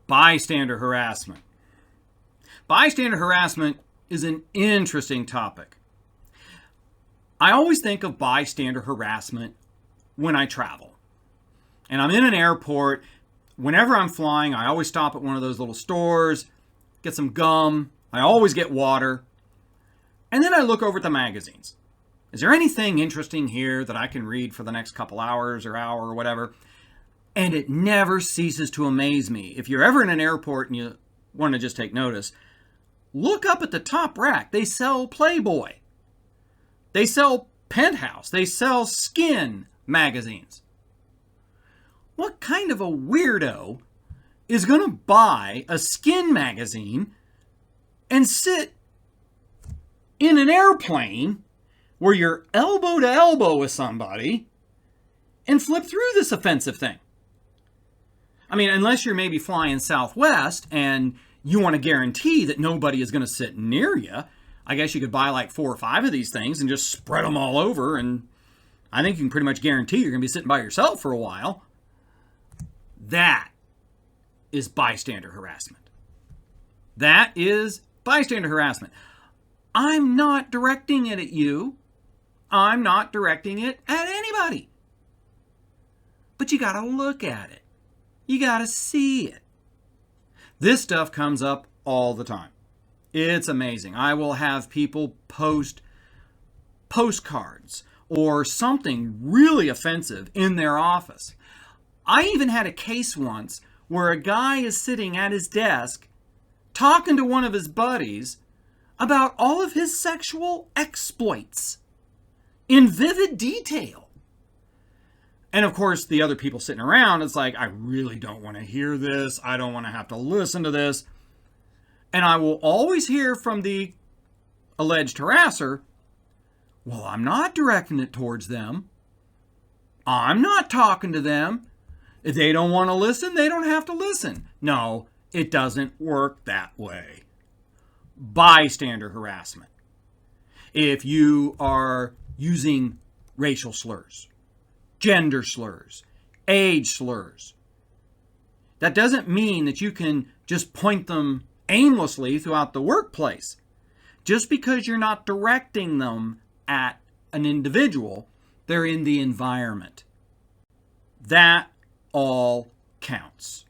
Bystander harassment. Bystander harassment is an interesting topic. I always think of bystander harassment when I travel. And I'm in an airport. Whenever I'm flying, I always stop at one of those little stores, get some gum. I always get water. And then I look over at the magazines. Is there anything interesting here that I can read for the next couple hours or hour or whatever? And it never ceases to amaze me. If you're ever in an airport and you want to just take notice, look up at the top rack. They sell Playboy. They sell Penthouse. They sell Skin magazines. What kind of a weirdo is going to buy a Skin magazine and sit in an airplane where you're elbow to elbow with somebody and flip through this offensive thing? I mean, unless you're maybe flying Southwest and you want to guarantee that nobody is going to sit near you, I guess you could buy like 4 or 5 of these things and just spread them all over. And I think you can pretty much guarantee you're going to be sitting by yourself for a while. That is bystander harassment. That is bystander harassment. I'm not directing it at you. I'm not directing it at anybody. But you got to look at it. You got to see it. This stuff comes up all the time. It's amazing. I will have people post postcards or something really offensive in their office. I even had a case once where a guy is sitting at his desk talking to one of his buddies about all of his sexual exploits in vivid detail. And of course, the other people sitting around, it's like, I really don't want to hear this. I don't want to have to listen to this. And I will always hear from the alleged harasser, well, I'm not directing it towards them. I'm not talking to them. If they don't want to listen, they don't have to listen. No, it doesn't work that way. Bystander harassment. If you are using racial slurs, gender slurs, age slurs, that doesn't mean that you can just point them aimlessly throughout the workplace. Just because you're not directing them at an individual, they're in the environment. That all counts.